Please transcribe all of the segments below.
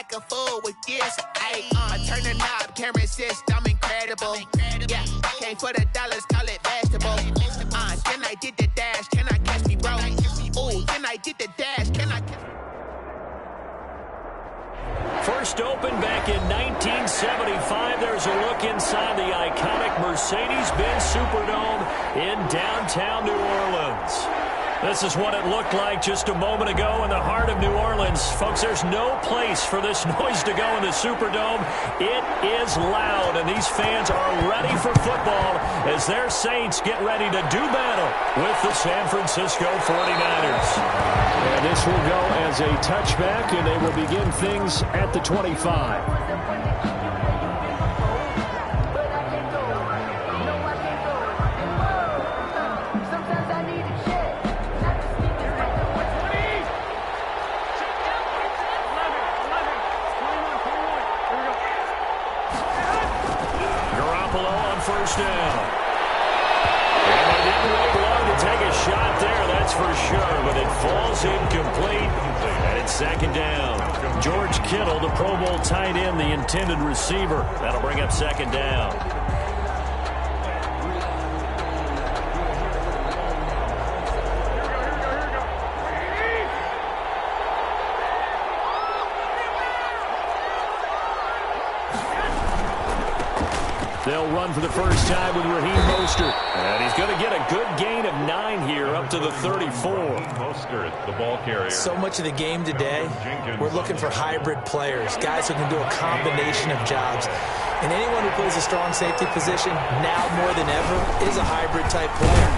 act a fool with this. I turn the knob, camera assist, I'm incredible. Yeah, came for the dollars, call it vegetable. Then I did the dash, can I catch me, bro? Ooh, then I did the dash, can I catch me? First opened back in 1975. There's a look inside the iconic Mercedes-Benz Superdome in downtown New Orleans. This is what it looked like just a moment ago in the heart of New Orleans. Folks, there's no place for this noise to go in the Superdome. It is loud, and these fans are ready for football as their Saints get ready to do battle with the San Francisco 49ers. And this will go as a touchback, and they will begin things at the 25. First down. And they didn't wait long to take a shot there, that's for sure, but it falls incomplete, and it's second down. George Kittle, the Pro Bowl tight end, the intended receiver. That'll bring up second down. They'll run for the first time with Raheem Mostert. And he's going to get a good gain of 9 here up to the 34. Mostert, the ball carrier. So much of the game today, we're looking for hybrid players, guys who can do a combination of jobs. And anyone who plays a strong safety position, now more than ever, is a hybrid type player.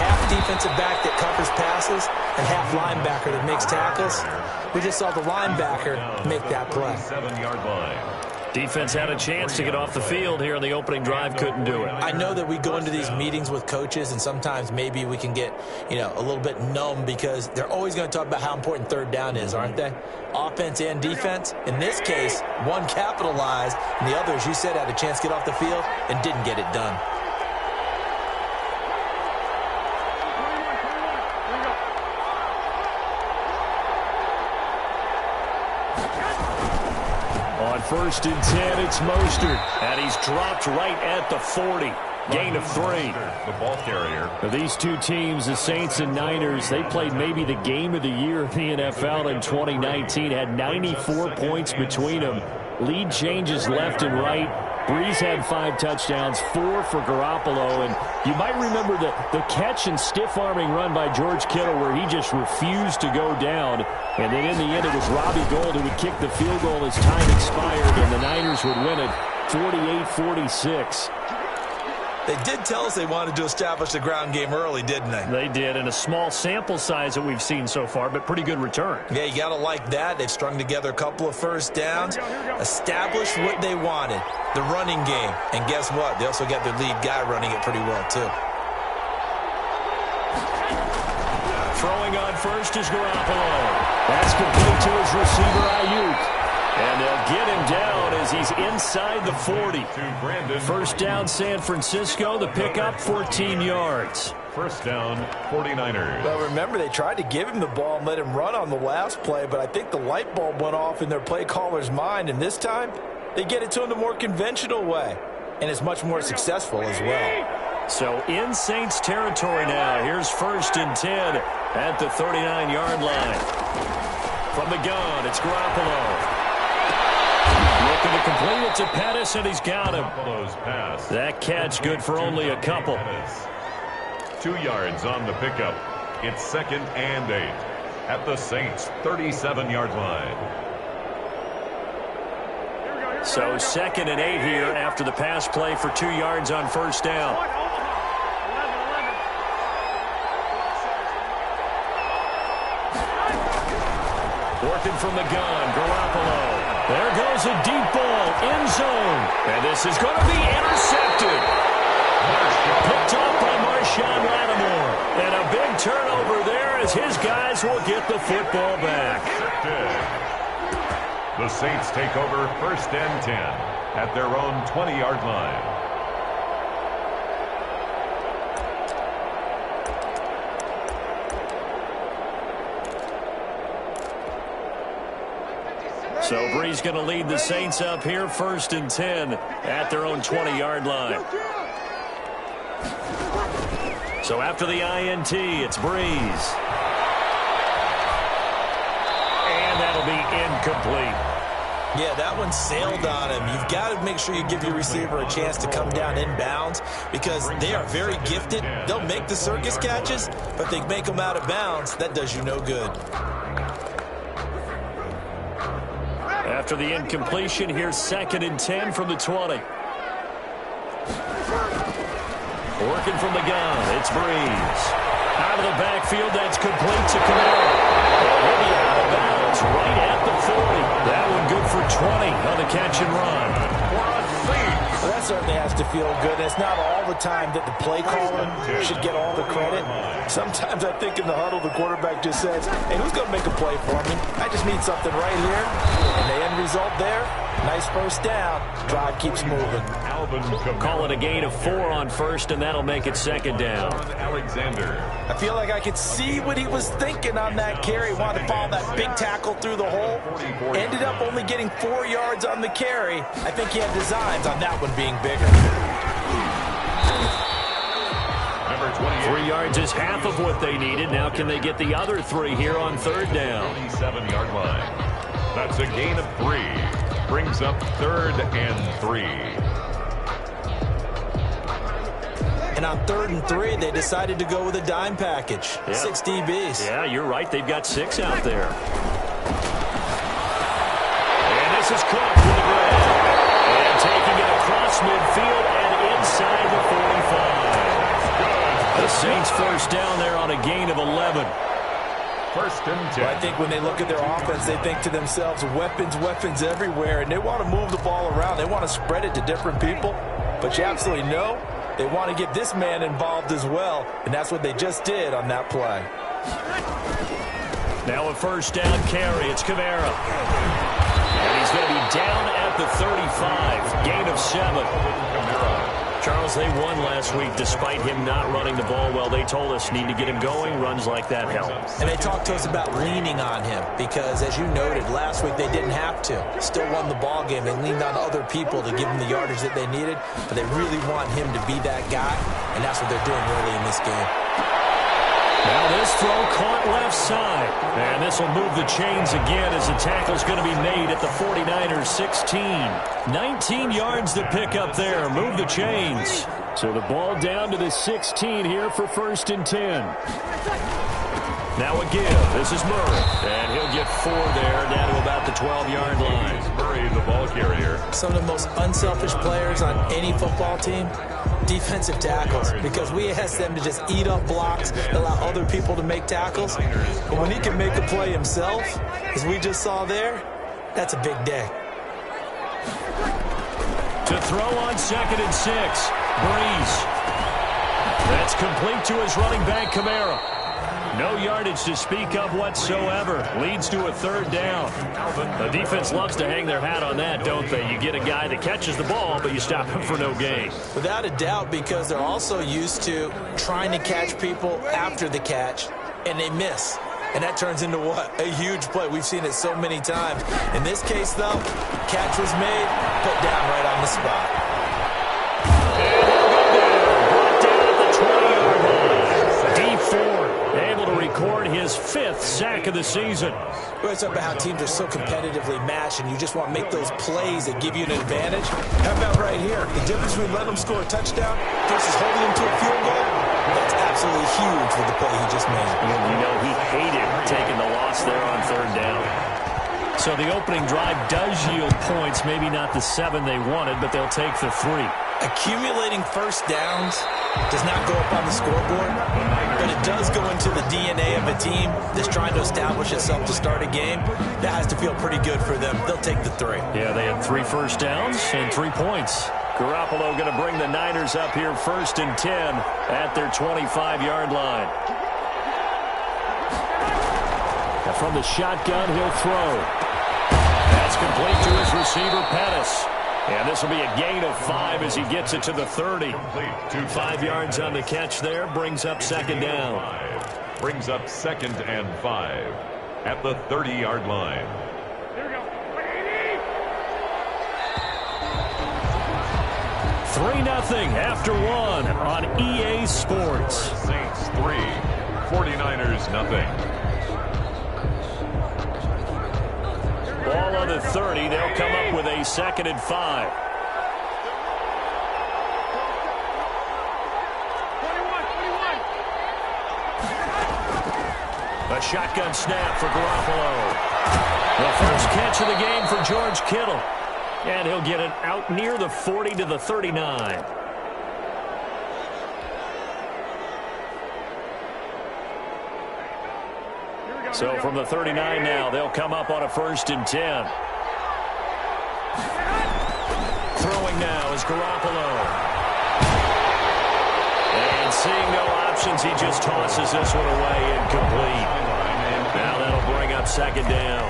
Half defensive back that covers passes and half linebacker that makes tackles. We just saw the linebacker make that play. 7-yard line. Defense had a chance to get off the field here in the opening drive, couldn't do it. I know that we go into these meetings with coaches, and sometimes maybe we can get, a little bit numb because they're always going to talk about how important third down is, aren't they? Offense and defense. In this case, one capitalized, and the other, as you said, had a chance to get off the field and didn't get it done. First and 10, it's Mostert. And he's dropped right at the 40. Gain of 3. The ball carrier. These two teams, the Saints and Niners, they played maybe the game of the year in the NFL in 2019. Had 94 points between them. Lead changes left and right. Breeze had 5 touchdowns, 4 for Garoppolo. And you might remember the catch and stiff-arming run by George Kittle where he just refused to go down. And then in the end, it was Robbie Gould who would kick the field goal as time expired, and the Niners would win it 48-46. They did tell us they wanted to establish the ground game early, didn't they? They did, and a small sample size that we've seen so far, but pretty good return. Yeah, you got to like that. They've strung together a couple of first downs, established what they wanted, the running game. And guess what? They also got their lead guy running it pretty well, too. Throwing on first is Garoppolo. That's complete to his receiver, Ayuk. And they'll get him down as he's inside the 40. First down, San Francisco. The pickup, 14 yards. First down, 49ers. Well, remember, they tried to give him the ball and let him run on the last play, but I think the light bulb went off in their play caller's mind, and this time they get it to him the more conventional way, and it's much more successful as well. So in Saints territory now. Here's first and 10 at the 39-yard line. From the gun, it's Garoppolo. Looking to complete it to Pettis, and he's got him. That catch good for only a couple. 2 yards on the pickup. It's second and 8 at the Saints' 37-yard line. So second and 8 here after the pass play for 2 yards on first down. Working from the gun, Garoppolo. There goes a deep ball, end zone. And this is going to be intercepted. Picked off by Marshawn Lattimore. And a big turnover there as his guys will get the football back. The Saints take over first and 10 at their own 20-yard line. So Breeze going to lead the Saints up here, 1st and 10 at their own 20-yard line. So after the INT, it's Breeze. And that'll be incomplete. Yeah, that one sailed on him. You've got to make sure you give your receiver a chance to come down inbounds because they are very gifted. They'll make the circus catches, but they make them out of bounds. That does you no good. After the incompletion, here's 2nd and 10 from the 20. Working from the gun, it's Breeze. Out of the backfield, that's complete to Camaro. He'll be out of bounds right at the 40. That one good for 20 on the catch and run. Well, that certainly has to feel good. It's not all the time that the play caller should get all the credit. Sometimes I think in the huddle, the quarterback just says, hey, who's going to make a play for me? I just need something right here. And the end result there, nice first down. Drive keeps moving. Call it a gain of 4 on first, and that'll make it 2nd down. Alexander. I feel like I could see what he was thinking on that carry. Wanted to follow that big tackle through the hole. Ended up only getting 4 yards on the carry. I think he had designs on that one being bigger. 3 yards is half of what they needed. Now can they get the other 3 here on 3rd down? 27-yard line. That's a gain of 3. Brings up 3rd and 3. And on 3rd and 3, they decided to go with a dime package. Yeah. 6 DBs. Yeah, you're right. They've got 6 out there. And this is Cook with the grab. And taking it across midfield and inside the 45. The Saints first down there on a gain of 11. 1st and 10. Well, I think when they look at their offense, they think to themselves, weapons, weapons everywhere, and they want to move the ball around. They want to spread it to different people. But you absolutely know they want to get this man involved as well, and that's what they just did on that play. Now a first down carry. It's Camaro. And he's going to be down at the 35. Gain of 7. Charles, they won last week despite him not running the ball well. They told us need to get him going. Runs like that help. And they talked to us about leaning on him because, as you noted, last week they didn't have to. Still won the ball game. They leaned on other people to give them the yardage that they needed, but they really want him to be that guy, and that's what they're doing really in this game. Now this throw caught left side. And this will move the chains again as the tackle's going to be made at the 49ers 16. 19 yards to pick up there. Move the chains. So the ball down to the 16 here for 1st and 10. Now a give. This is Murray. And he'll get 4 there down to about the 12-yard line. Murray, the ball carrier. Some of the most unselfish players on any football team, defensive tackles, because we ask them to just eat up blocks, allow other people to make tackles. But when he can make a play himself, as we just saw there, that's a big day. To throw on 2nd and 6. Breeze. That's complete to his running back, Camaro. No yardage to speak of whatsoever. Leads to a 3rd down. The defense loves to hang their hat on that, don't they? You get a guy that catches the ball, but you stop him for no gain. Without a doubt, because they're also used to trying to catch people after the catch, and they miss. And that turns into what? A huge play. We've seen it so many times. In this case, though, catch was made, put down right on the spot. Record his 5th sack of the season. We're talking about how teams are so competitively matched, and you just want to make those plays that give you an advantage. How about right here? The difference between letting them score a touchdown versus holding them to a field goal, that's absolutely huge with the play he just made. You know, he hated taking the loss there on 3rd down. So the opening drive does yield points, maybe not the 7 they wanted, but they'll take the 3. Accumulating first downs does not go up on the scoreboard, but it does go into the DNA of a team that's trying to establish itself to start a game. That has to feel pretty good for them. They'll take the 3. Yeah, they had 3 first downs and 3 points. Garoppolo going to bring the Niners up here 1st and 10 at their 25-yard line. Now from the shotgun, he'll throw. That's complete to his receiver, Pettis. And this will be a gain of 5 as he gets it to the 30. 5 yards on the catch there. Brings up 2nd down. Brings up 2nd and 5 at the 30-yard line. 3-0 after one on EA Sports. Saints 3, 49ers nothing. Ball on the 30. They'll come up with a 2nd and 5. A shotgun snap for Garoppolo. The first catch of the game for George Kittle. And he'll get it out near the 40 to the 39. So from the 39 now, they'll come up on a 1st and 10. Throwing now is Garoppolo. And seeing no options, he just tosses this one away, incomplete. Now that'll bring up 2nd down.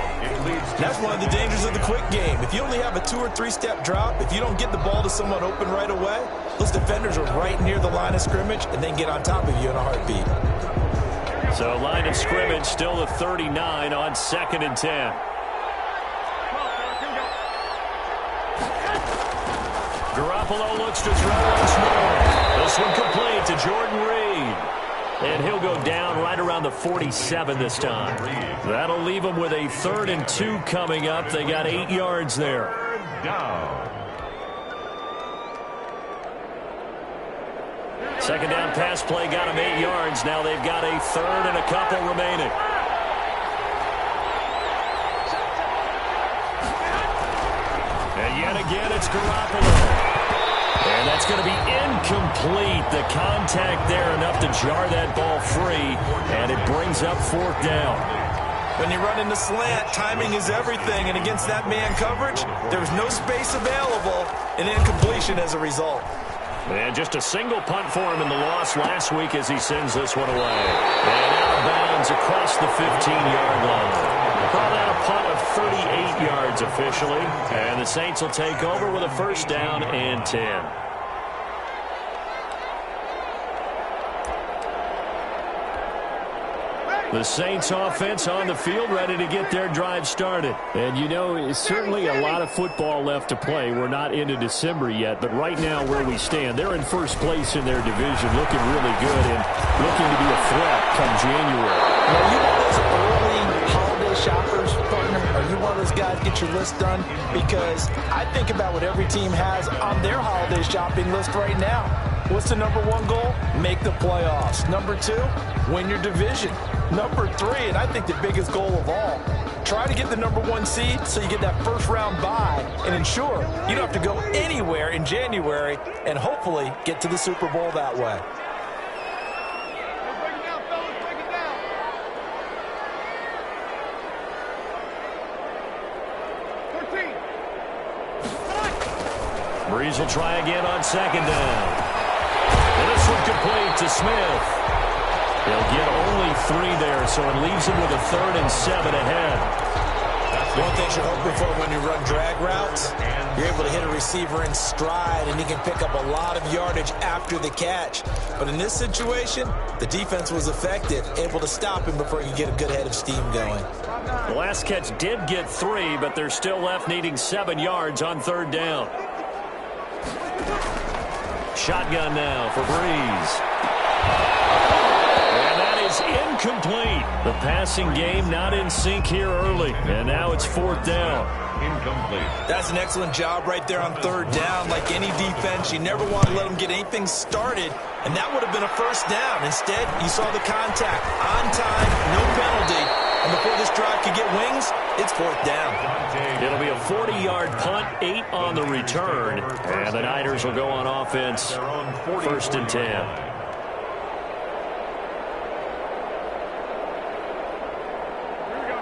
That's one of the dangers of the quick game. If you only have a 2- or 3-step drop, if you don't get the ball to someone open right away, those defenders are right near the line of scrimmage and then get on top of you in a heartbeat. So line of scrimmage still the 39 on 2nd and 10. Garoppolo looks to throw once more. This one complete to Jordan Reed. And he'll go down right around the 47 this time. That'll leave them with a 3rd and 2 coming up. They got 8 yards there. 3rd down. 2nd down pass play got them 8 yards. Now they've got a 3rd and a couple remaining. And yet again, it's Garoppolo. And that's going to be incomplete. The contact there enough to jar that ball free. And it brings up 4th down. When you run in the slant, timing is everything. And against that man coverage, there's no space available. And incompletion as a result. And just a single punt for him in the loss last week as he sends this one away. And out of bounds across the 15-yard line. Call that a punt of 38 yards officially. And the Saints will take over with a 1st down and 10. The Saints offense on the field ready to get their drive started. And you know, it's certainly a lot of football left to play. We're not into December yet, but right now where we stand, they're in 1st place in their division, looking really good and looking to be a threat come January. Are you one of those early holiday shoppers, partner? Are you one of those guys get your list done? Because I think about what every team has on their holiday shopping list right now. What's the number 1 goal? Make the playoffs. Number 2, win your division. Number 3, and I think the biggest goal of all, try to get the number 1 seed so you get that 1st round bye and ensure you don't have to go anywhere in January and hopefully get to the Super Bowl that way. Breeze will try again on 2nd down. And this one complete to Smith. They'll get only 3 there, so it leaves him with a 3rd and 7 ahead. One thing you're hoping for when you run drag routes, you're able to hit a receiver in stride, and he can pick up a lot of yardage after the catch. But in this situation, the defense was effective, able to stop him before he could get a good head of steam going. The last catch did get 3, but they're still left needing 7 yards on 3rd down. Shotgun now for Breeze. And that is incomplete. The passing game not in sync here early. And now it's 4th down. Incomplete. That's an excellent job right there on 3rd down. Like any defense, you never want to let them get anything started. And that would have been a 1st down. Instead, you saw the contact on time, no penalty. And before this drive could get wings, it's 4th down. It'll be a 40-yard punt, 8 on the return. And the Niners will go on offense, 1st and 10.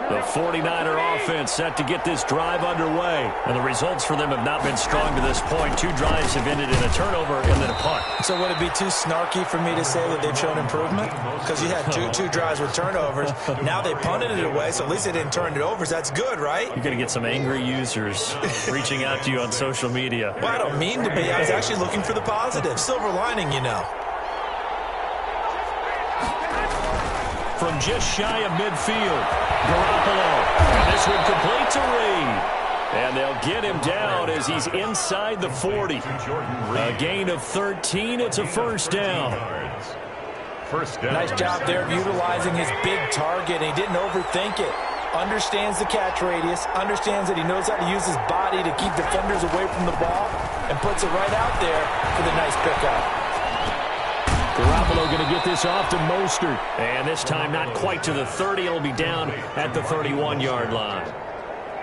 The 49er offense set to get this drive underway. And the results for them have not been strong to this point. 2 drives have ended in a turnover and then a punt. So would it be too snarky for me to say that they've shown improvement? Because you had two drives with turnovers. Now they punted it away, so at least they didn't turn it over. So that's good, right? You're going to get some angry users reaching out to you on social media. Well, I don't mean to be. I was actually looking for the positive. Silver lining, you know. From just shy of midfield, Garoppolo. And this one complete to Reed. And they'll get him down as he's inside the 40. A gain of 13. It's a first down. First down. Nice job there of utilizing his big target. He didn't overthink it. Understands the catch radius. Understands that he knows how to use his body to keep defenders away from the ball. And puts it right out there for the nice pickup. Garoppolo going to get this off to Mostert. And this time not quite to the 30. It'll be down at the 31-yard line.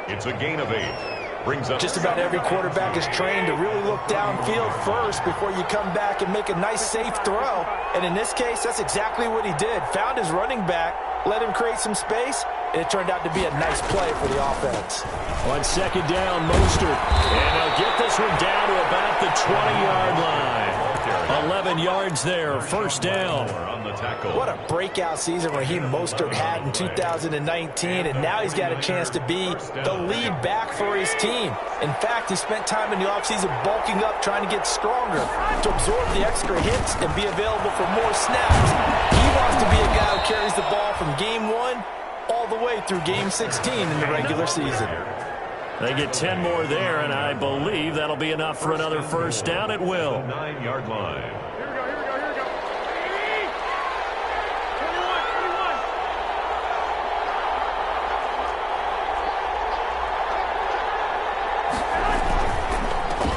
It's a gain of 8. Brings up just about every quarterback is trained to really look downfield first before you come back and make a nice, safe throw. And in this case, that's exactly what he did. Found his running back, let him create some space, and it turned out to be a nice play for the offense. On second down, Mostert. And they'll get this one down to about the 20-yard line. 11 yards there, first down. What a breakout season Raheem Mostert had in 2019, and now he's got a chance to be the lead back for his team. In fact, he spent time in the offseason bulking up, trying to get stronger, to absorb the extra hits and be available for more snaps. He wants to be a guy who carries the ball from game 1 all the way through game 16 in the regular season. They get 10 more there, and I believe that'll be enough for another first down. It will. 9-yard line.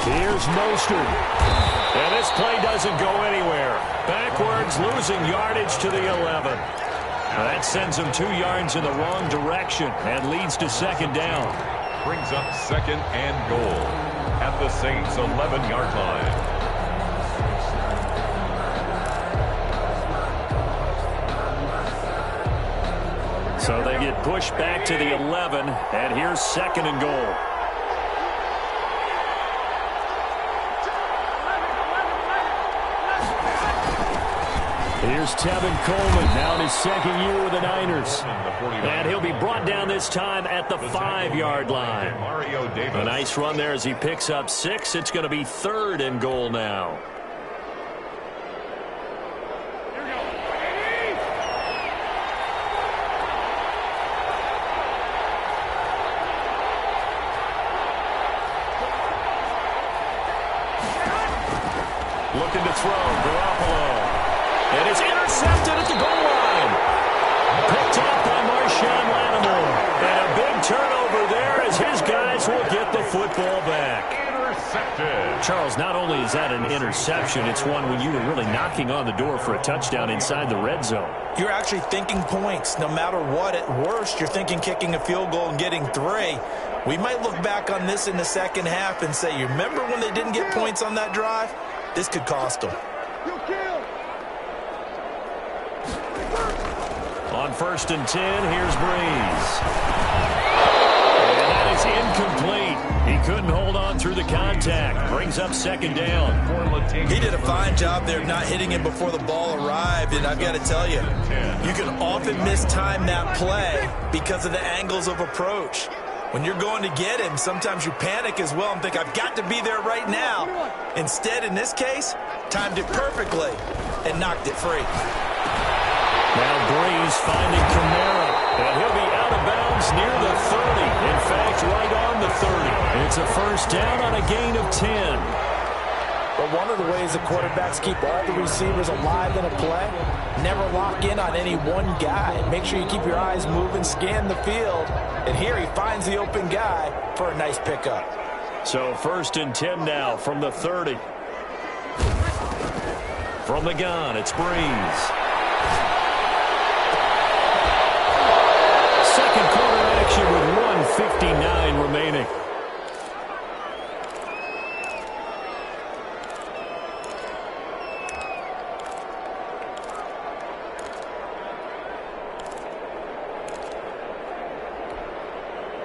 Here's Mostert. And this play doesn't go anywhere. Backwards, losing yardage to the 11. That sends him 2 yards in the wrong direction and leads to second down. Brings up second and goal at the Saints' 11-yard line. So they get pushed back to the 11, and here's second and goal. Here's Tevin Coleman, now in his second year with the Niners. And he'll be brought down this time at the 5-yard line. A nice run there as he picks up 6. It's going to be third and goal now. Looking to throw, Garoppolo. And it's intercepted at the goal line. Picked up by Marshawn Lattimore. And a big turnover there as his guys will get the football back. Intercepted. Charles, not only is that an interception, it's one when you were really knocking on the door for a touchdown inside the red zone. You're actually thinking points. No matter what, at worst, you're thinking kicking a field goal and getting 3. We might look back on this in the second half and say, you remember when they didn't get points on that drive? This could cost them. On first and 10, here's Breeze. And that is incomplete. He couldn't hold on through the contact. Brings up second down. He did a fine job there of not hitting him before the ball arrived. And I've got to tell you, you can often mistime that play because of the angles of approach. When you're going to get him, sometimes you panic as well and think, I've got to be there right now. Instead, in this case, timed it perfectly and knocked it free. Now Breeze finding Kamara, and he'll be out of bounds near the 30. In fact, right on the 30. It's a first down on a gain of 10. But one of the ways the quarterbacks keep all the receivers alive in a play, never lock in on any one guy. Make sure you keep your eyes moving, scan the field, and here he finds the open guy for a nice pickup. So first and 10 now from the 30. From the gun, it's Breeze. Second quarter action with 1:59 remaining.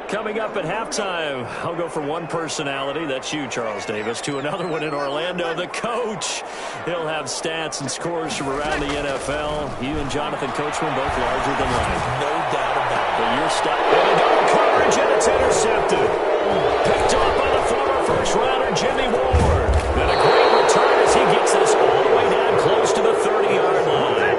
Coming up at halftime, I'll go from one personality, that's you, Charles Davis, to another one in Orlando, the coach. He'll have stats and scores from around the NFL. You and Jonathan Coachman both larger than life. No doubt about it. But you're stuck. And a double coverage, and it's intercepted. Picked off by the former first-rounder, Jimmy Ward. And a great return as he gets this all the way down close to the 30-yard line.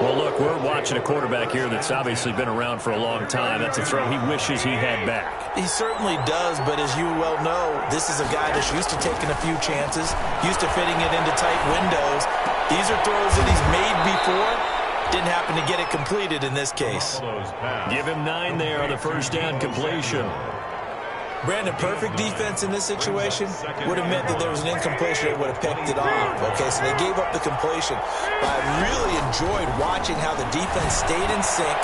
Well, look, we're watching a quarterback here that's obviously been around for a long time. That's a throw he wishes he had back. He certainly does, but as you well know, this is a guy that's used to taking a few chances, used to fitting it into tight windows. These are throws that he's made before. Didn't happen to get it completed in this case. Give him 9 there on the first down completion. Brandon, perfect defense in this situation would have meant that there was an incompletion that would have picked it off. Okay, so they gave up the completion. But I really enjoyed watching how the defense stayed in sync,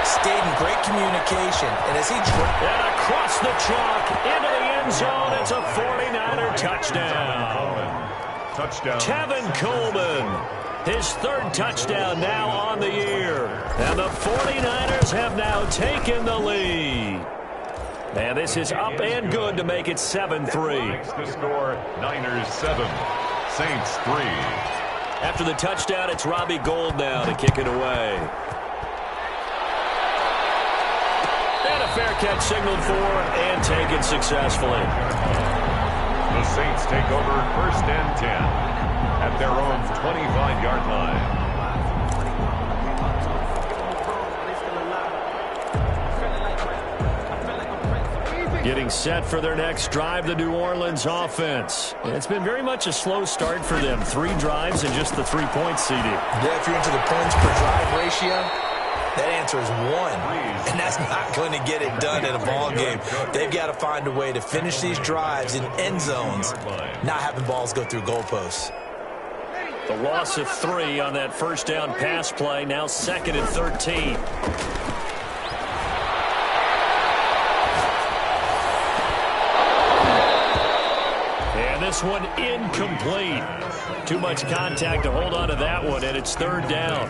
stayed in great communication. And as he... And across the chalk, into the end zone, it's a 49er touchdown. Tevin Coleman, his 3rd touchdown now on the year. And the 49ers have now taken the lead. And this is up and good to make it 7-3. The score, Niners 7, Saints 3. After the touchdown, it's Robbie Gould now to kick it away. And a fair catch signaled for and taken successfully. The Saints take over 1st and 10 at their own 25-yard line. Getting set for their next drive, the New Orleans offense. It's been very much a slow start for them. 3 drives and just the 3 points, CD. Yeah, if you're into the points per drive ratio, that answer is 1. And that's not going to get it done in a ball game. They've got to find a way to finish these drives in end zones, not having balls go through goalposts. The loss of 3 on that first down pass play, now 2nd and 13. This one incomplete. Too much contact to hold on to that one, and it's 3rd down.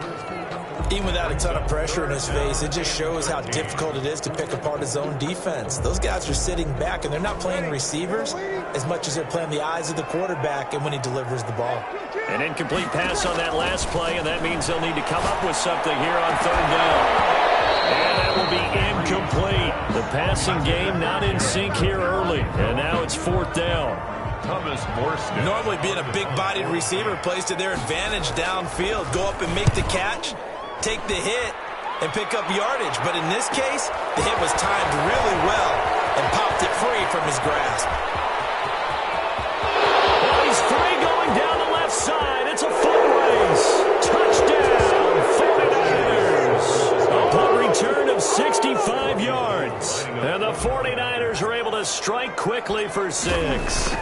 Even without a ton of pressure in his face, it just shows how difficult it is to pick apart his own defense. Those guys are sitting back, and they're not playing receivers as much as they're playing the eyes of the quarterback and when he delivers the ball. An incomplete pass on that last play, and that means they'll need to come up with something here on 3rd down. And that will be incomplete. The passing game not in sync here early, and now it's 4th down. Normally being a big-bodied receiver plays to their advantage downfield. Go up and make the catch, take the hit, and pick up yardage. But in this case, the hit was timed really well and popped it free from his grasp. Well, he's free going down the left side. It's a full race. Touchdown, 49ers. A punt return of 65 yards. And the 49ers are able to strike quickly for 6.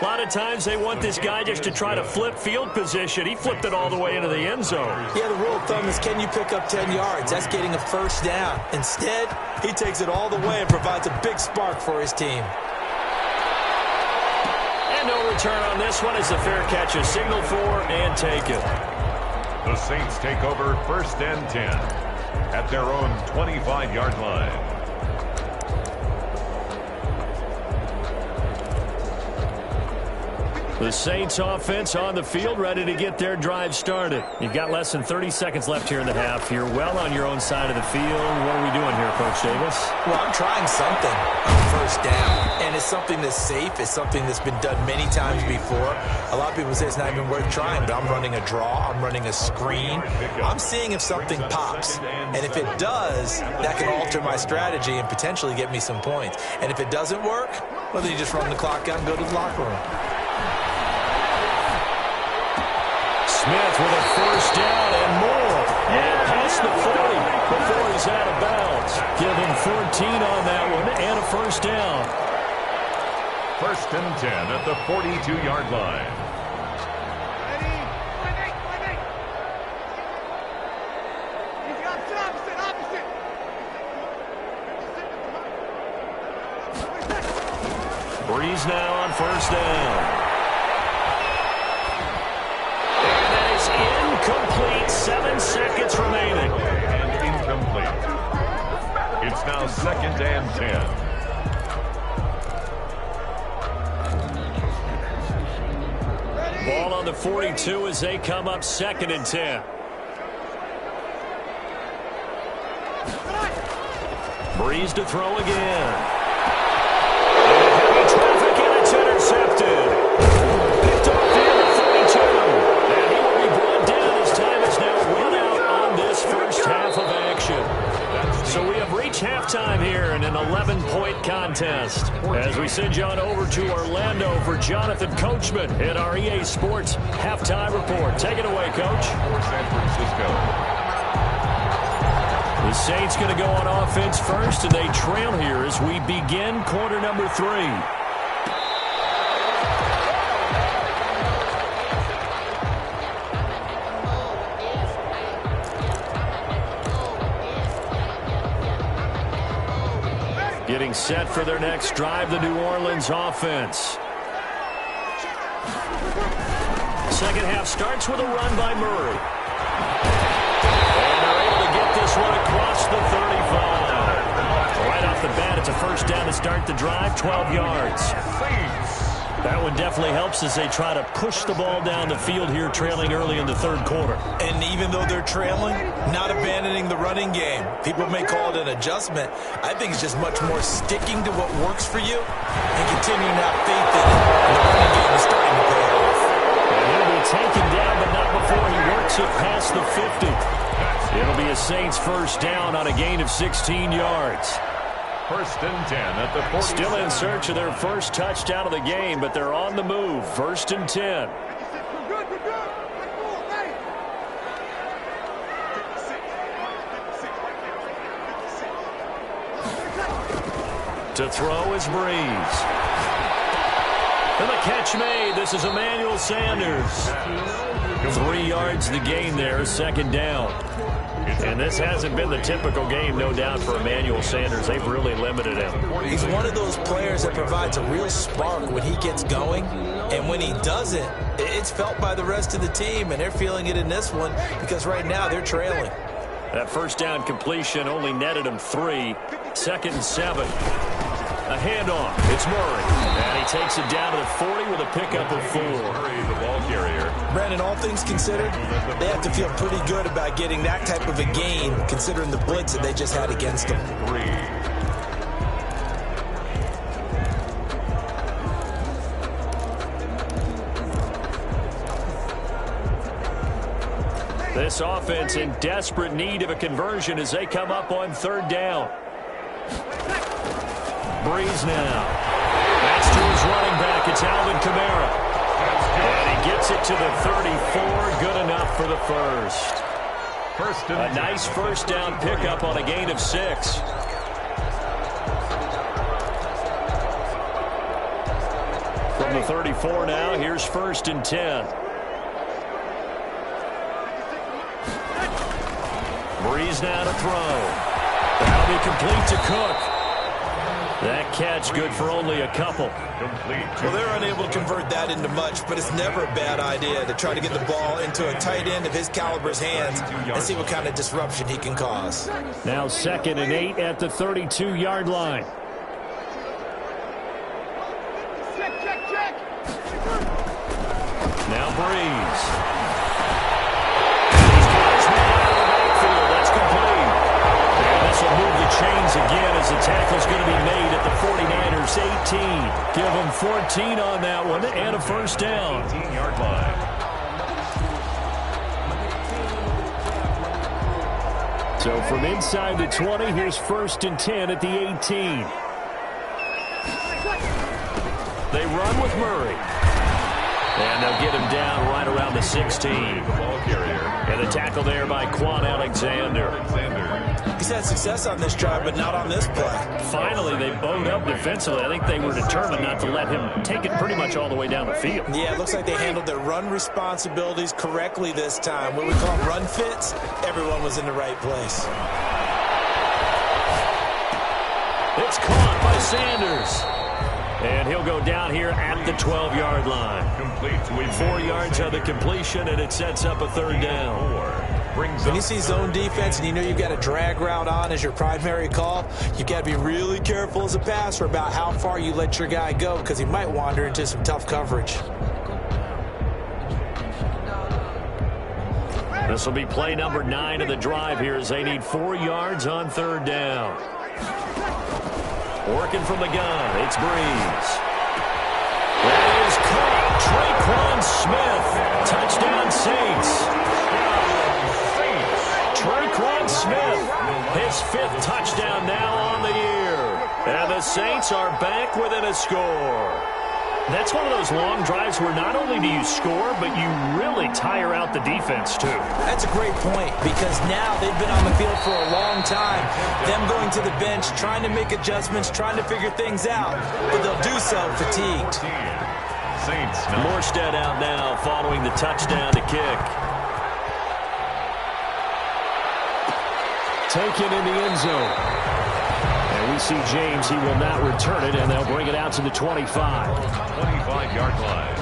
A lot of times they want this guy just to try to flip field position. He flipped it all the way into the end zone. Yeah, the rule of thumb is, can you pick up 10 yards? That's getting a first down. Instead, he takes it all the way and provides a big spark for his team. And no return on this one as the fair catch is signaled for and taken. The Saints take over 1st and 10 at their own 25-yard line. The Saints offense on the field, ready to get their drive started. You've got less than 30 seconds left here in the half. You're well on your own side of the field. What are we doing here, Coach Davis? Well, I'm trying something on 1st down, and it's something that's safe. It's something that's been done many times before. A lot of people say it's not even worth trying, but I'm running a draw. I'm running a screen. I'm seeing if something pops, and if it does, that can alter my strategy and potentially get me some points. And if it doesn't work, well, then you just run the clock out and go to the locker room. Smith with a first down and more. And past the 40 before he's out of bounds. Give him 14 on that one and a first down. 1st and 10 at the 42-yard line. Breeze now on 1st down. Incomplete, 7 seconds remaining. And incomplete. It's now 2nd and 10. Ball on the 42 as they come up 2nd and 10. Breeze to throw again. And heavy traffic, and it's intercepted. Picked off the 42. And he will be brought down as time is now in an 11-point contest. As we send you on over to Orlando for Jonathan Coachman in our EA Sports Halftime Report. Take it away, Coach. For San Francisco. The Saints going to go on offense first, and they trail here as we begin quarter number 3. Getting set for their next drive, the New Orleans offense. Second half starts with a run by Murray. And they're able to get this one across the 35. Right off the bat, it's a first down to start the drive, 12 yards. That one definitely helps as they try to push the ball down the field here, trailing early in the third quarter. And even though they're trailing, not abandoning the running game. People may call it an adjustment. I think it's just much more sticking to what works for you and continuing to have faith in it. And the running game is starting to pay off. And he'll be taken down, but not before he works it past the 50. It'll be a Saints first down on a gain of 16 yards. First and 10 at the 40. Still in search of their first touchdown of the game, but they're on the move. First and 10. To throw is Breeze. And the catch made. This is Emmanuel Sanders. 3 yards the gain there, second down. And this hasn't been the typical game, no doubt, for Emmanuel Sanders. They've really limited him. He's one of those players that provides a real spark when he gets going. And when he doesn't, it's felt by the rest of the team. And they're feeling it in this one because right now they're trailing. That first down completion only netted him 3. Second and 7. A handoff. It's Murray. And he takes it down to the 40 with a pickup of 4. Murray, the ball carrier. Brandon, all things considered, they have to feel pretty good about getting that type of a gain, considering the blitz that they just had against them. 3. This offense in desperate need of a conversion as they come up on third down. Breeze now. That's to his running back. It's Alvin Kamara. And he gets it to the 34. Good enough for the first. A nice first down pickup on a gain of 6. From the 34 now, here's first and 10. Breeze now to throw. That'll be complete to Cook. That catch good for only a couple. Well, they're unable to convert that into much, but it's never a bad idea to try to get the ball into a tight end of his caliber's hands and see what kind of disruption he can cause. Now second and 8 at the 32-yard line. Now Breeze. This will move the chains again as the tackle's going to be made at the 49ers 18. Give them 14 on that one and a first down. 18-yard line. So from inside the 20, here's first and 10 at the 18. They run with Murray. And they'll get him down right around the 16. Ball carrier. And the tackle there by Quan Alexander. He's had success on this drive, but not on this play. Finally, they bowed up defensively. I think they were determined not to let him take it pretty much all the way down the field. Yeah, it looks like they handled their run responsibilities correctly this time. What we call run fits, everyone was in the right place. It's caught by Sanders. And he'll go down here at the 12-yard line. Complete to 4 yards on the completion, and it sets up a third down. When you see zone defense and you know you've got a drag route on as your primary call, you've got to be really careful as a passer about how far you let your guy go because he might wander into some tough coverage. This will be play number 9 of the drive here as they need 4 yards on third down. Working from the gun, it's Breeze. That is caught. Traquan Smith. Touchdown Saints. Traquan Smith, his 5th touchdown now on the year. the Saints are back within a score. That's one of those long drives where not only do you score, but you really tire out the defense, too. That's a great point, because now they've been on the field for a long time. Them going to the bench, trying to make adjustments, trying to figure things out, but they'll do so fatigued. Saints. Morstead out now following the touchdown to kick. Taken in the end zone. And we see James, he will not return it, and they'll bring it out to the 25. 25-yard line.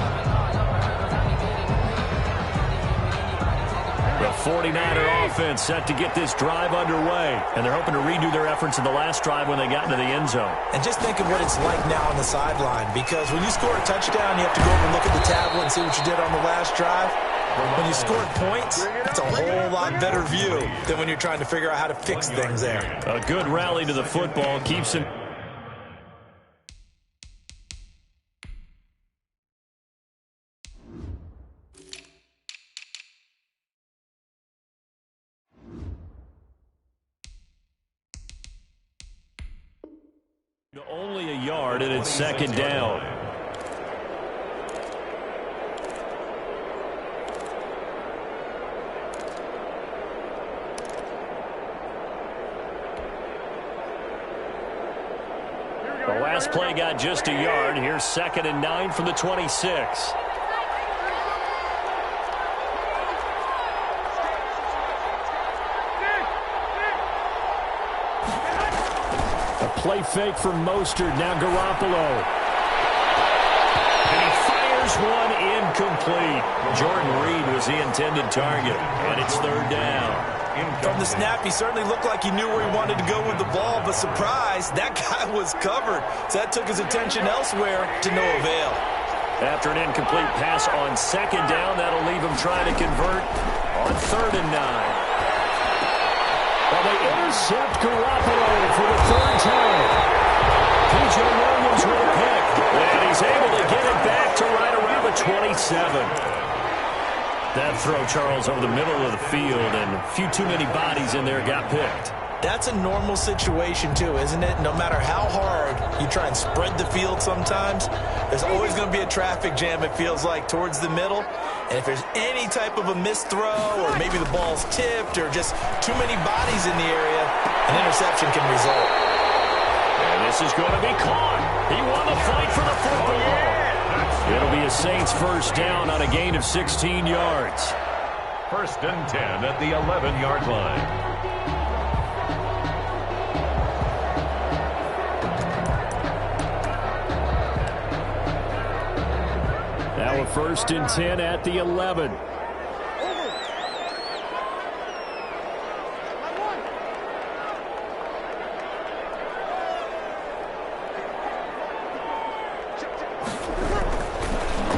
The 49er offense set to get this drive underway, and they're hoping to redo their efforts in the last drive when they got into the end zone. And just think of what it's like now on the sideline, because when you score a touchdown, you have to go over and look at the tablet and see what you did on the last drive. When you scored points, it's a whole lot better view than when you're trying to figure out how to fix things there. A good rally to the football keeps him. Only a yard, and it's second down. The last play got just a yard. Here's 2nd and 9 from the 26. Play fake from Mostert. Now Garoppolo. And he fires one incomplete. Jordan Reed was the intended target. And it's 3rd down. From the snap, he certainly looked like he knew where he wanted to go with the ball, but surprise, that guy was covered. So that took his attention elsewhere to no avail. After an incomplete pass on 2nd down, that'll leave him trying to convert on 3rd and 9. Well, they intercept Garoppolo for the 3rd time. P.J. Williams with a pick. And he's able to get it back to right around the 27. That throw, Charles, over the middle of the field, and a few too many bodies in there got picked. That's a normal situation, too, isn't it? No matter how hard you try and spread the field sometimes, there's always going to be a traffic jam, it feels like, towards the middle. And if there's any type of a missed throw, or maybe the ball's tipped, or just too many bodies in the area, an interception can result. And this is going to be caught. He won the fight for the football. It'll be a Saints first down on a gain of 16 yards. 1st and 10 at the 11-yard line. Now a 1st and 10 at the 11.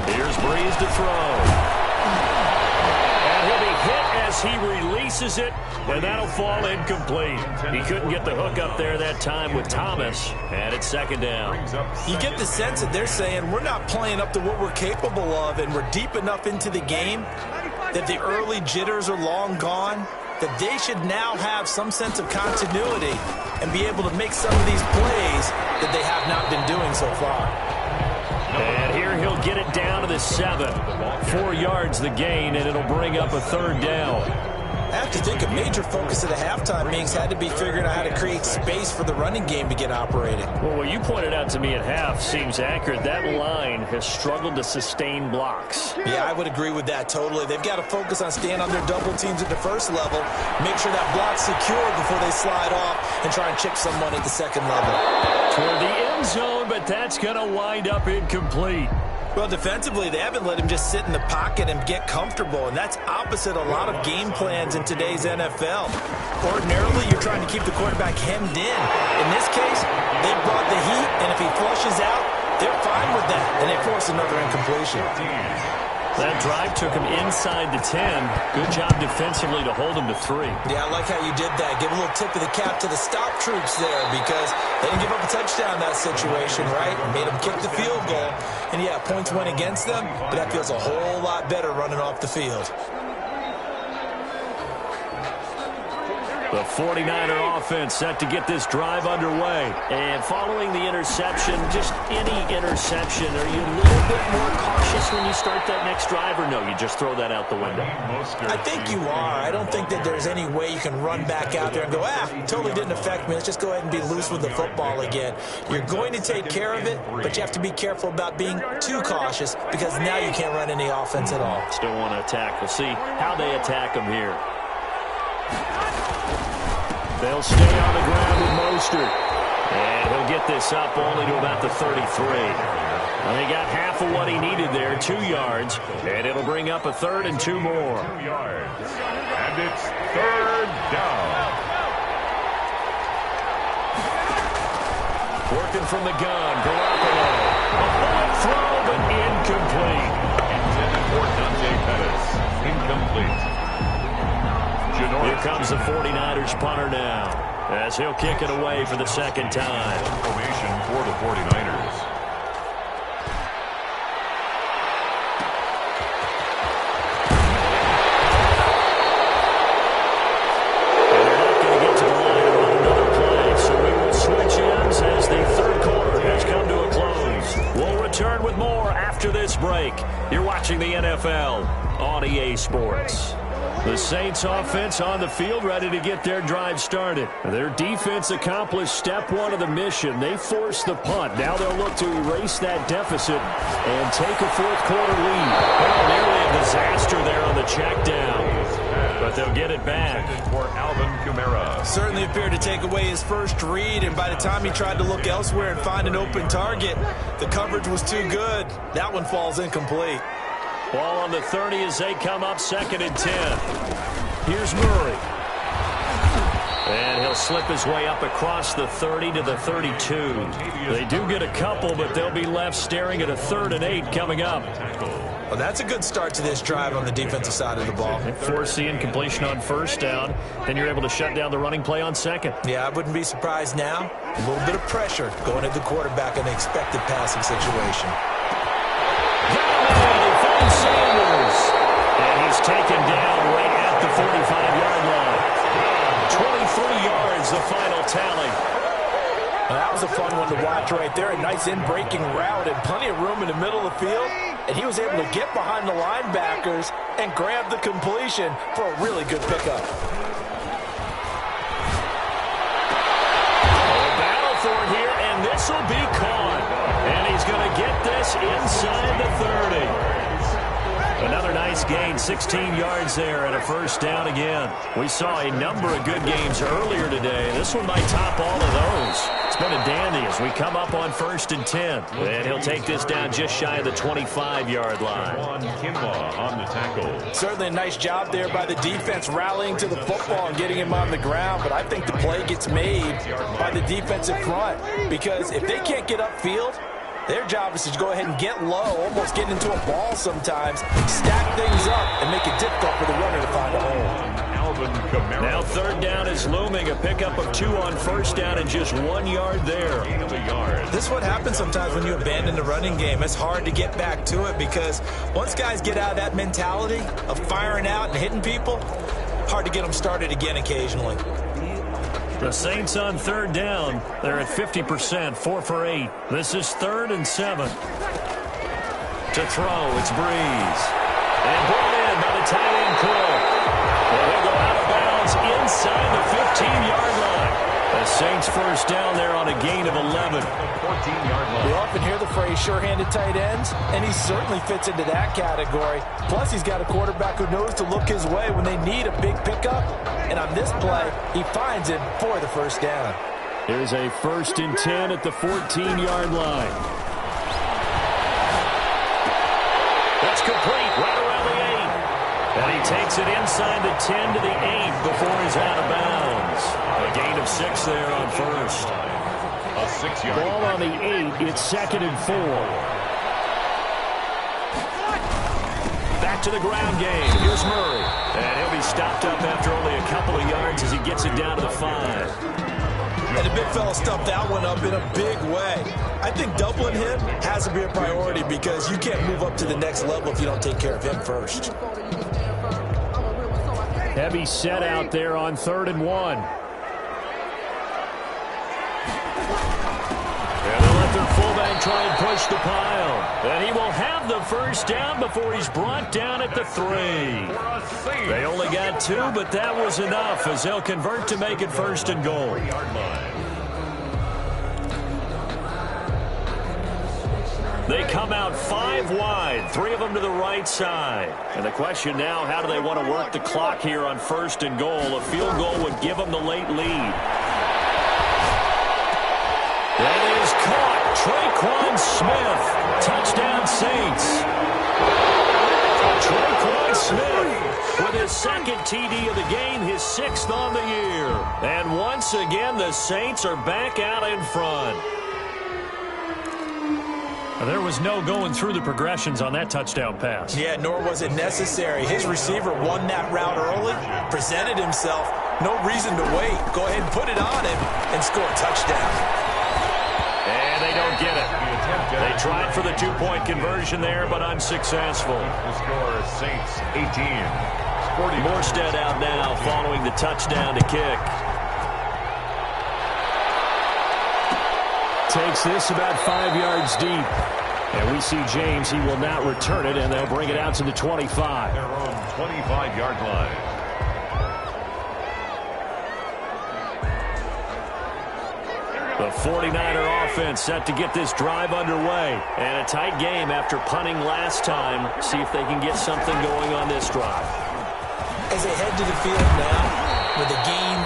Here's Breeze to throw. And he'll be hit as he releases it, and that'll fall incomplete. He couldn't get the hook up there that time with Thomas, and it's 2nd down. You get the sense that they're saying we're not playing up to what we're capable of, and we're deep enough into the game that the early jitters are long gone, that they should now have some sense of continuity and be able to make some of these plays that they have not been doing so far. And here he'll get it down to the 7. 4 yards the gain, and it'll bring up a 3rd down. I have to think a major focus of the halftime meetings had to be figuring out how to create space for the running game to get operating. Well, what you pointed out to me at half seems accurate. That line has struggled to sustain blocks. Yeah, I would agree with that totally. They've got to focus on staying on their double teams at the first level, make sure that block's secure before they slide off, and try and chip someone at the second level. Toward the end zone, but that's going to wind up incomplete. Well, defensively, they haven't let him just sit in the pocket and get comfortable, and that's opposite a lot of game plans in today's NFL. Ordinarily, you're trying to keep the quarterback hemmed in. In this case, they brought the heat, and if he flushes out, they're fine with that, and they force another incompletion. That drive took him inside the 10. Good job defensively to hold him to 3. Yeah, I like how you did that. Give a little tip of the cap to the stop troops there, because they didn't give up a touchdown in that situation, right? Made them kick the field goal. And, yeah, points went against them, but that feels a whole lot better running off the field. The 49er offense set to get this drive underway. And following the interception, just any interception, are you a little bit more cautious when you start that next drive, or no, you just throw that out the window? I think you are. I don't think that there's any way you can run back out there and go, totally didn't affect me. Let's just go ahead and be loose with the football again. You're going to take care of it, but you have to be careful about being too cautious because now you can't run any offense at all. Still want to attack. We'll see how they attack them here. They'll stay on the ground with Mostert. And he'll get this up only to about the 33. Well, he got half of what he needed there, 2 yards. And it'll bring up a 3rd and 2 more. 2 yards. And it's 3rd down. Working from the gun, Garoppolo. A bullet throw, but incomplete. Intended for Dante Pettis. Incomplete. Here comes the 49ers punter now, as he'll kick it away for the 2nd time. Formation for the 49ers. And they're not going to get to the line to run another play, so we will switch ends as the 3rd quarter has come to a close. We'll return with more after this break. You're watching the NFL on EA Sports. The Saints offense on the field ready to get their drive started. Their defense accomplished step 1 of the mission. They forced the punt. Now they'll look to erase that deficit and take a 4th quarter lead. Well, nearly a disaster there on the check down, but they'll get it back. For Alvin Kamara. Certainly appeared to take away his first read, and by the time he tried to look elsewhere and find an open target, the coverage was too good. That one falls incomplete. Ball on the 30 as they come up 2nd and 10. Here's Murray. And he'll slip his way up across the 30 to the 32. They do get a couple, but they'll be left staring at a 3rd and 8 coming up. Well, that's a good start to this drive on the defensive side of the ball. Force the incompletion on 1st down, then you're able to shut down the running play on 2nd. Yeah, I wouldn't be surprised now. A little bit of pressure going at the quarterback in the expected passing situation. Sanders. And he's taken down right at the 45-yard line. 23 yards, the final tally. Well, that was a fun one to watch right there. A nice in-breaking route and plenty of room in the middle of the field. And he was able to get behind the linebackers and grab the completion for a really good pickup. Battle for it here, and this will be caught. And he's going to get this inside the 30. Another nice gain, 16 yards there and a 1st down again. We saw a number of good games earlier today. This one might top all of those. It's been a dandy as we come up on 1st and 10. And he'll take this down just shy of the 25-yard line. Kinlaw on the tackle. Certainly a nice job there by the defense rallying to the football and getting him on the ground. But I think the play gets made by the defensive front because if they can't get upfield, their job is to go ahead and get low, almost get into a ball sometimes, stack things up, and make it difficult for the runner to find a hole. Now 3rd down is looming, a pickup of 2 on 1st down and just 1 yard there. This is what happens sometimes when you abandon the running game. It's hard to get back to it because once guys get out of that mentality of firing out and hitting people, hard to get them started again occasionally. The Saints on 3rd down. They're at 50%, 4 for 8. This is 3rd and 7. To throw, it's Breeze. And brought in by the tight end Cole. And he'll go out of bounds inside the 15-yard line. The Saints 1st down there on a gain of 11. 14-yard line. We often hear the phrase sure-handed tight ends, and he certainly fits into that category. Plus, he's got a quarterback who knows to look his way when they need a big pickup. And on this play, he finds it for the 1st down. Here's a 1st and 10 at the 14-yard line. That's complete right around the 8. And he takes it inside the 10 to the 8 before he's out of bounds. A gain of 6 there on 1st. A 6-yard. Ball on the 8. It's 2nd and 4. Back to the ground game. Here's Murray. And he'll be stopped up after only a couple of yards as he gets it down to the 5. And the big fella stuffed that one up in a big way. I think doubling him has to be a priority because you can't move up to the next level if you don't take care of him first. Heavy set out there on 3rd and 1. And they'll let their fullback try and push the pile. And he will have the first down before he's brought down at the 3. They only got 2, but that was enough as they'll convert to make it 1st and goal. They come out 5 wide, 3 of them to the right side. And the question now, how do they want to work the clock here on 1st and goal? A field goal would give them the late lead. That is caught. Traquan Smith. Touchdown, Saints. Traquan Smith with his 2nd TD of the game, his 6th on the year. And once again, the Saints are back out in front. There was no going through the progressions on that touchdown pass. Yeah, nor was it necessary. His receiver won that route early, presented himself. No reason to wait. Go ahead and put it on him and score a touchdown. And they don't get it. They tried for the 2-point conversion there, but unsuccessful. The score is Saints 18. Morstead out now following the touchdown to kick. Takes this about 5 yards deep. And we see James, he will not return it, and they'll bring it out to the 25. Their own 25-yard line. The 49er offense set to get this drive underway. And a tight game after punting last time. See if they can get something going on this drive. As they head to the field now, with the game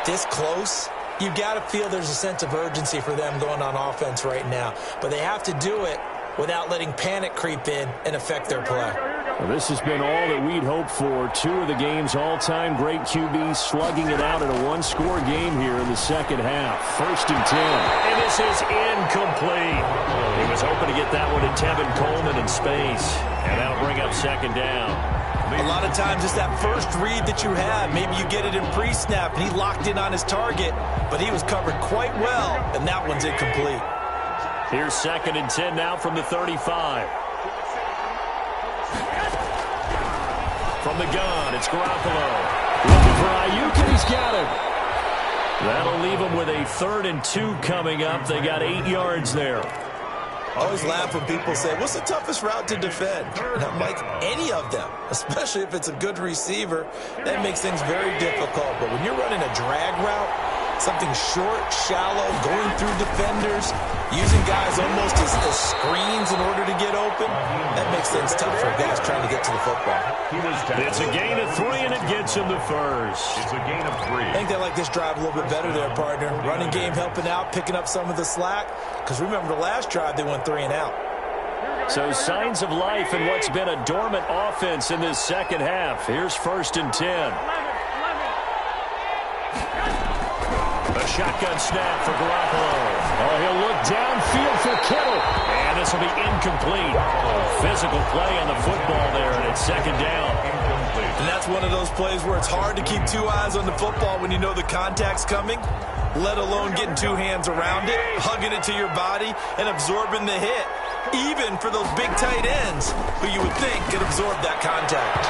this close, you've got to feel there's a sense of urgency for them going on offense right now. But they have to do it without letting panic creep in and affect their play. Well, this has been all that we'd hoped for. 2 of the game's all-time great QBs slugging it out in a 1-score game here in the second half. 1st and 10. And this is incomplete. He was hoping to get that one to Tevin Coleman in space. And that'll bring up 2nd down. A lot of times it's that first read that you have. Maybe you get it in pre-snap, and he locked in on his target, but he was covered quite well, and that one's incomplete. Here's 2nd and 10 now from the 35. From the gun, it's Garoppolo. Looking for Ayuk, and he's got him. That'll leave them with a 3rd and 2 coming up. They got 8 yards there. I always laugh when people say, what's the toughest route to defend? And I'm like, any of them, especially if it's a good receiver. That makes things very difficult. But when you're running a drag route, something short, shallow, going through defenders, using guys almost as screens in order to get open, that makes things tough for guys trying to get to the football. It's a gain of 3, and it gets him the first. It's a gain of 3. I think they like this drive a little bit better there, partner. Running game helping out, picking up some of the slack. Because remember, the last drive, they went 3 and out. So signs of life in what's been a dormant offense in this second half. Here's 1st and 10. A shotgun snap for Garoppolo. Oh, he'll look downfield for Kittle. And this will be incomplete. Physical play on the football there, and it's 2nd down. And that's one of those plays where it's hard to keep 2 eyes on the football when you know the contact's coming, let alone getting 2 hands around it, hugging it to your body, and absorbing the hit. Even for those big tight ends who you would think could absorb that contact.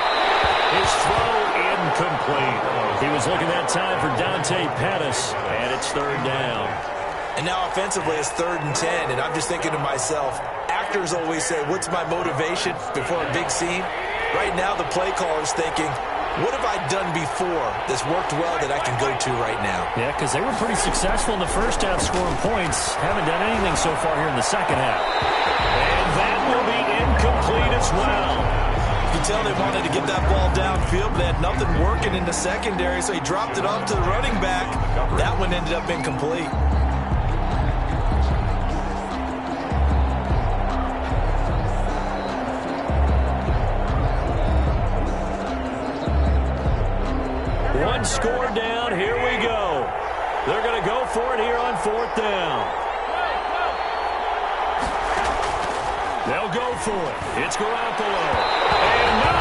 His throw incomplete. He was looking that time for Dante Pettis, and it's 3rd down. And now offensively it's 3rd and 10, and I'm just thinking to myself, actors always say, what's my motivation before a big scene? Right now the play caller's thinking, what have I done before that's worked well that I can go to right now? Yeah, because they were pretty successful in the first half scoring points. Haven't done anything so far here in the second half. And that will be incomplete as well. You can tell they wanted to get that ball downfield, but they had nothing working in the secondary, so he dropped it off to the running back. That one ended up incomplete. One score down. Here we go. They're going to go for it here on 4th down. They'll go for it. It's Garoppolo. And no,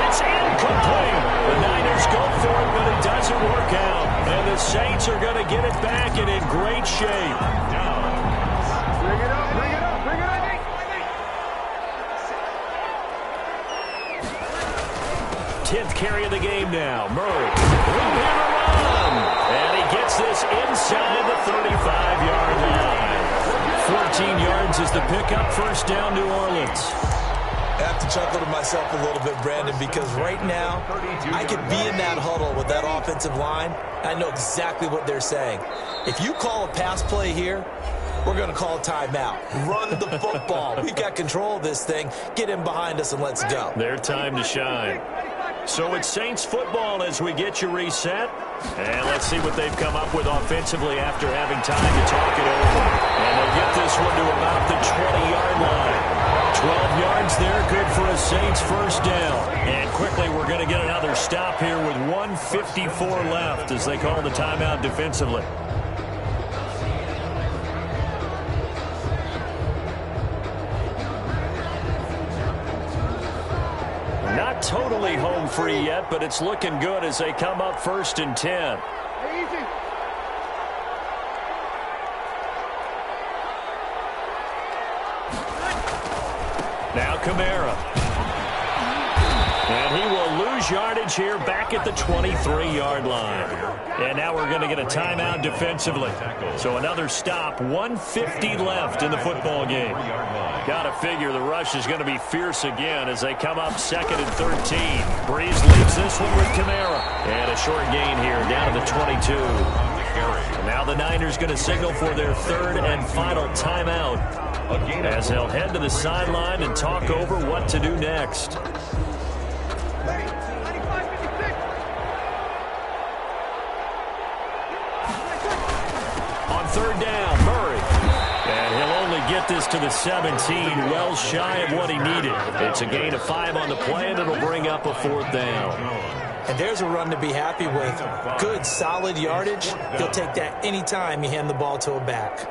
it's incomplete. The Niners go for it, but it doesn't work out. And the Saints are going to get it back and in great shape. Bring it up, bring it up, bring it up. 10th carry of the game now. Murray, room here to run. And he gets this inside the 35-yard line. 14 yards is the pickup. First down, New Orleans. I have to chuckle to myself a little bit, Brandon, because right now I could be in that huddle with that offensive line. I know exactly what they're saying. If you call a pass play here, we're going to call a timeout. Run the football. We've got control of this thing. Get in behind us and let's go. Their time to shine. So it's Saints football as we get you reset. And let's see what they've come up with offensively after having time to talk it over. And they'll get this one to about the 20-yard line. 12 yards there, good for a Saints first down. And quickly, we're going to get another stop here with 1:54 left as they call the timeout defensively. Not totally home free yet, but it's looking good as they come up 1st and 10. Now Kamara. And he will lose yardage here back at the 23-yard line. And now we're going to get a timeout defensively. So another stop, 1:50 left in the football game. Got to figure the rush is going to be fierce again as they come up 2nd and 13. Breeze leads this one with Kamara. And a short gain here down to the 22. Now the Niners going to signal for their 3rd and final timeout as they'll head to the sideline and talk over what to do next. On 3rd down, Murray. And he'll only get this to the 17, well shy of what he needed. It's a gain of 5 on the play, and it'll bring up a 4th down. And there's a run to be happy with. Good, solid yardage. He'll take that any time you hand the ball to a back.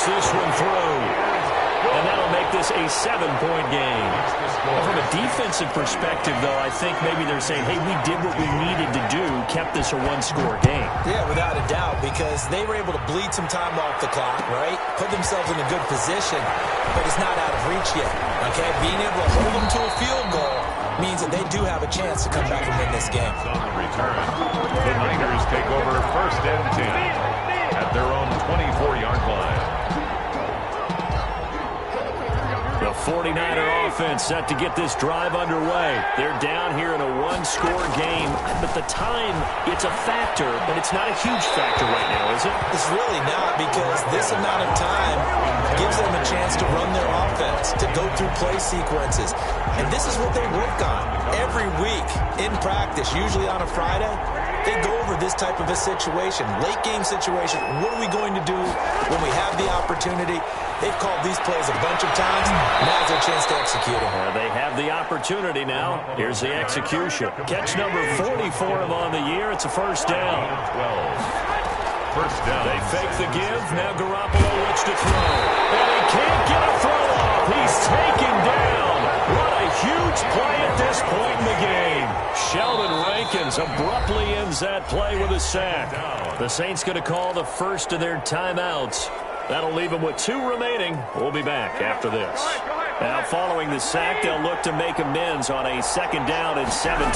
This one through. And that'll make this a 7-point game. From a defensive perspective, though, I think maybe they're saying, hey, we did what we needed to do, kept this a 1-score game. Yeah, without a doubt, because they were able to bleed some time off the clock, right? Put themselves in a good position, but it's not out of reach yet, okay? Being able to hold them to a field goal means that they do have a chance to come back and win this game. On the return, the Niners take over 1st and 10 at their own 24-yard line. The 49er offense set to get this drive underway. They're down here in a 1-score game, but the time, it's a factor, but it's not a huge factor right now, is it? It's really not, because this amount of time gives them a chance to run their offense, to go through play sequences. And this is what they work on every week in practice, usually on a Friday. They go over this type of a situation, late game situation. What are we going to do when we have the opportunity? They've called these plays a bunch of times. Now's their chance to execute them. They have the opportunity now. Here's the execution. Catch number 40 for him on the year. It's a 1st down. 12. 1st down. They fake the give. Now Garoppolo looks to throw. And he can't get a throw off. He's taken down. What a huge play at this point in the game. Sheldon Rankins abruptly ends that play with a sack. The Saints going to call the first of their timeouts. That'll leave them with 2 remaining. We'll be back after this. Now, following the sack, they'll look to make amends on a 2nd down and 17.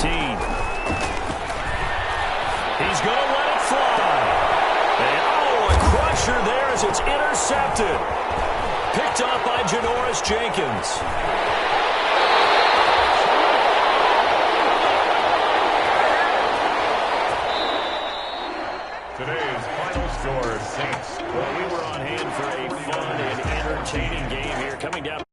He's going to let it fly. And, a crusher there as it's intercepted. Picked off by Janoris Jenkins. Today's final score, Saints. Well, we were on hand for a fun and entertaining game here. Coming down